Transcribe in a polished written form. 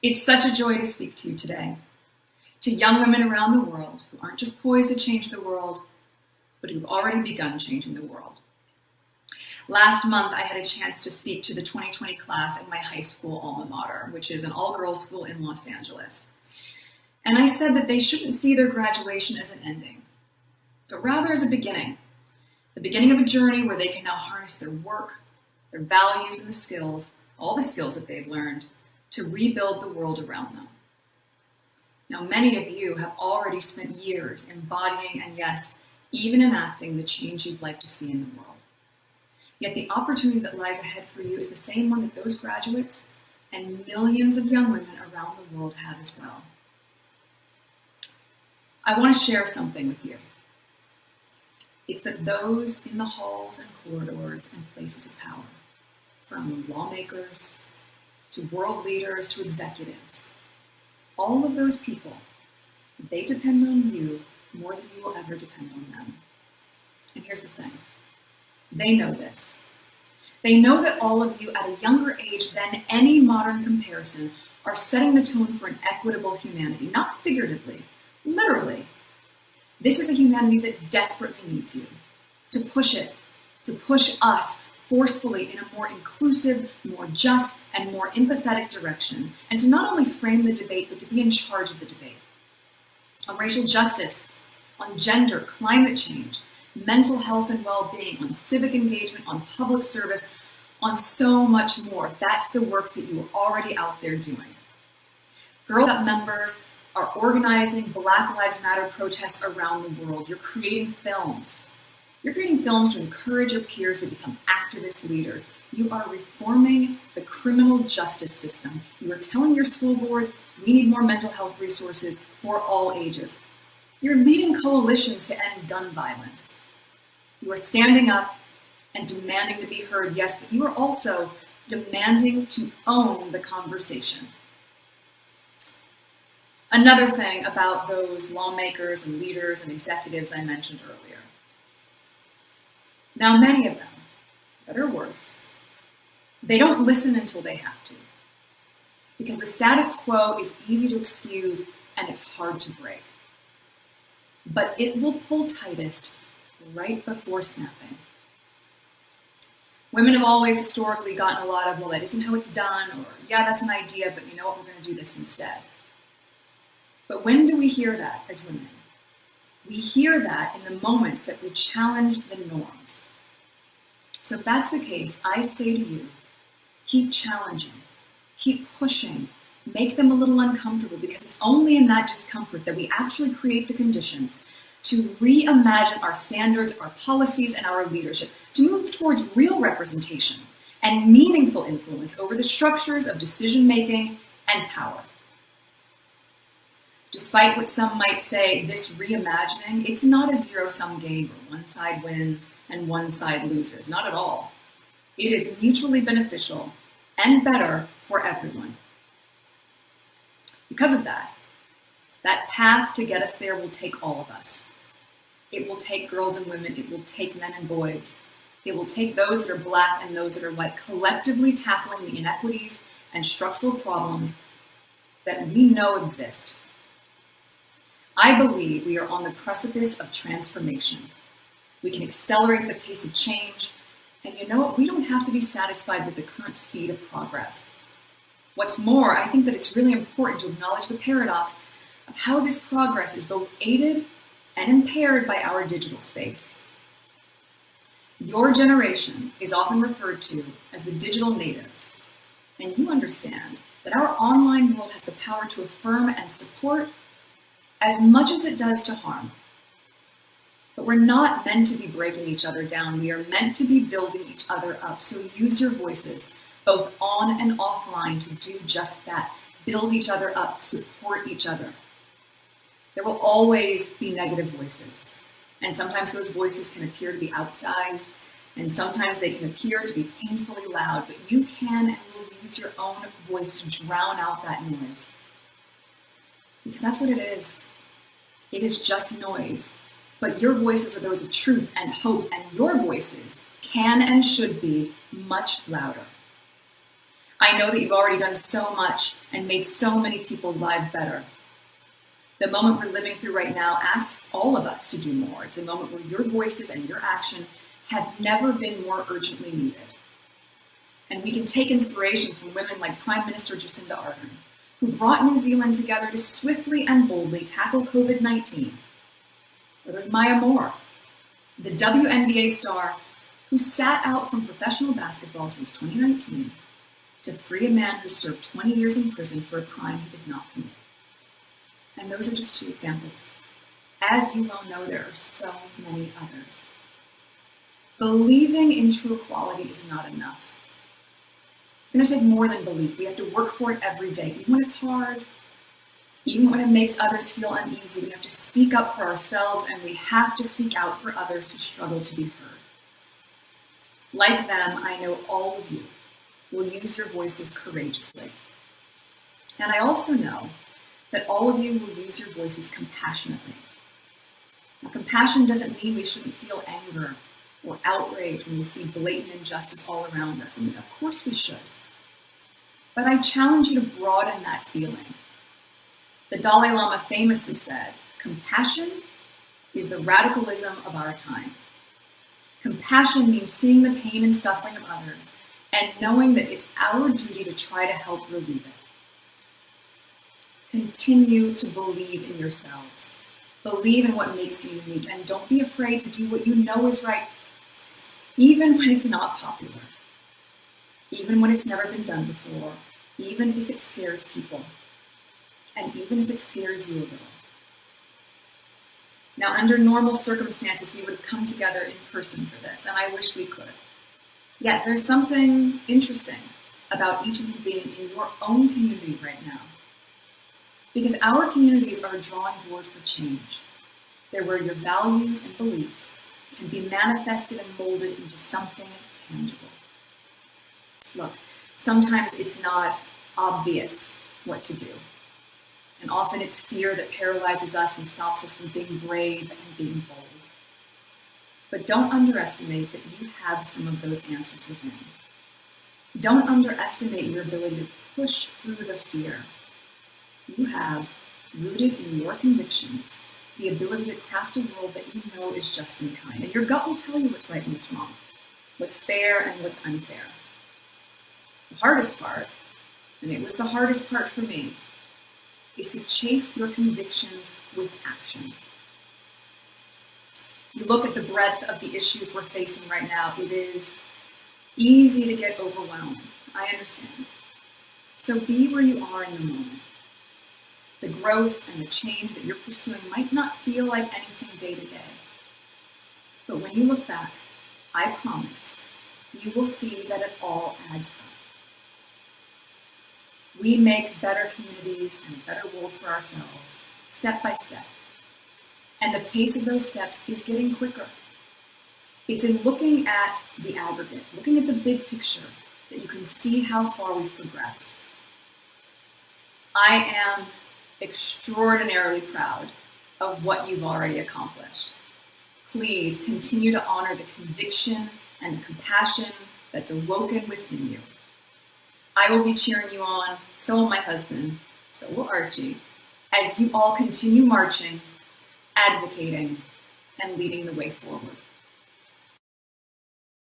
It's such a joy to speak to you today, to young women around the world who aren't just poised to change the world, but who've already begun changing the world. Last month, I had a chance to speak to the 2020 class at my high school alma mater, which is an all-girls school in Los Angeles. And I said that they shouldn't see their graduation as an ending, but rather as a beginning. The beginning of a journey where they can now harness their work, their values, and the skills, all the skills that they've learned, to rebuild the world around them. Now, many of you have already spent years embodying and, yes, even enacting the change you'd like to see in the world. Yet the opportunity that lies ahead for you is the same one that those graduates and millions of young women around the world have as well. I want to share something with you. It's that those in the halls and corridors and places of power, from lawmakers to world leaders to executives, all of those people, they depend on you more than you will ever depend on them. And here's the thing. They know this. They know that all of you at a younger age than any modern comparison are setting the tone for an equitable humanity, not figuratively, literally. This is a humanity that desperately needs you, to push it, to push us forcefully in a more inclusive, more just, and more empathetic direction, and to not only frame the debate, but to be in charge of the debate. On racial justice, on gender, climate change, mental health and well-being, on civic engagement, on public service, on so much more. That's the work that you are already out there doing. Girl Up members are organizing Black Lives Matter protests around the world. You're creating films. You're creating films to encourage your peers to become activist leaders. You are reforming the criminal justice system. You are telling your school boards, we need more mental health resources for all ages. You're leading coalitions to end gun violence. You are standing up and demanding to be heard, yes, but you are also demanding to own the conversation. Another thing about those lawmakers and leaders and executives I mentioned earlier. Now, many of them, better or worse, they don't listen until they have to, because the status quo is easy to excuse and it's hard to break. But it will pull tightest right before snapping. Women have always historically gotten a lot of, well, that isn't how it's done, or yeah, that's an idea, but you know what, we're going to do this instead. But when do we hear that as women? We hear that in the moments that we challenge the norms. So if that's the case, I say to you, keep challenging, keep pushing, make them a little uncomfortable, because it's only in that discomfort that we actually create the conditions to reimagine our standards, our policies, and our leadership, to move towards real representation and meaningful influence over the structures of decision-making and power. Despite what some might say, this reimagining, it's not a zero-sum game where one side wins and one side loses. Not at all. It is mutually beneficial and better for everyone. Because of that path to get us there will take all of us. It will take girls and women. It will take men and boys. It will take those that are Black and those that are white, collectively tackling the inequities and structural problems that we know exist. I believe we are on the precipice of transformation. We can accelerate the pace of change, and you know what? We don't have to be satisfied with the current speed of progress. What's more, I think that it's really important to acknowledge the paradox of how this progress is both aided and impaired by our digital space. Your generation is often referred to as the digital natives, and you understand that our online world has the power to affirm and support as much as it does to harm. But we're not meant to be breaking each other down. We are meant to be building each other up. So use your voices, both on and offline, to do just that. Build each other up, support each other. There will always be negative voices. And sometimes those voices can appear to be outsized, and sometimes they can appear to be painfully loud, but you can and will use your own voice to drown out that noise. Because that's what it is. It is just noise. But your voices are those of truth and hope, and your voices can and should be much louder. I know that you've already done so much and made so many people's lives better. The moment we're living through right now asks all of us to do more. It's a moment where your voices and your action have never been more urgently needed. And we can take inspiration from women like Prime Minister Jacinda Ardern, who brought New Zealand together to swiftly and boldly tackle COVID-19. Or there's Maya Moore, the WNBA star who sat out from professional basketball since 2019 to free a man who served 20 years in prison for a crime he did not commit. And those are just two examples. As you well know, there are so many others. Believing in true equality is not enough. It's going to take more than belief. We have to work for it every day, even when it's hard, even when it makes others feel uneasy. We have to speak up for ourselves, and we have to speak out for others who struggle to be heard. Like them, I know all of you will use your voices courageously. And I also know that all of you will use your voices compassionately. Now, compassion doesn't mean we shouldn't feel anger or outrage when we see blatant injustice all around us. I mean, of course we should. But I challenge you to broaden that feeling. The Dalai Lama famously said, "Compassion is the radicalism of our time." Compassion means seeing the pain and suffering of others and knowing that it's our duty to try to help relieve it. Continue to believe in yourselves. Believe in what makes you unique, and don't be afraid to do what you know is right, even when it's not popular, even when it's never been done before, even if it scares people, and even if it scares you a little. Now, under normal circumstances, we would have come together in person for this, and I wish we could. Yet there's something interesting about each of you being in your own community right now. Because our communities are a drawing board for change. They're where your values and beliefs can be manifested and molded into something tangible. Look, sometimes it's not obvious what to do. And often it's fear that paralyzes us and stops us from being brave and being bold. But don't underestimate that you have some of those answers within. Don't underestimate your ability to push through the fear. You have, rooted in your convictions, the ability to craft a world that you know is just and kind. And your gut will tell you what's right and what's wrong, what's fair and what's unfair. The hardest part, and it was the hardest part for me, is to chase your convictions with action. You look at the breadth of the issues we're facing right now, it is easy to get overwhelmed. I understand. So be where you are in the moment. The growth and the change that you're pursuing might not feel like anything day to day. But when you look back, I promise, you will see that it all adds up. We make better communities and a better world for ourselves, step by step. And the pace of those steps is getting quicker. It's in looking at the aggregate, looking at the big picture, that you can see how far we've progressed. I am extraordinarily proud of what you've already accomplished. Please continue to honor the conviction and the compassion that's awoken within you. I will be cheering you on, so will my husband, so will Archie, as you all continue marching, advocating, and leading the way forward.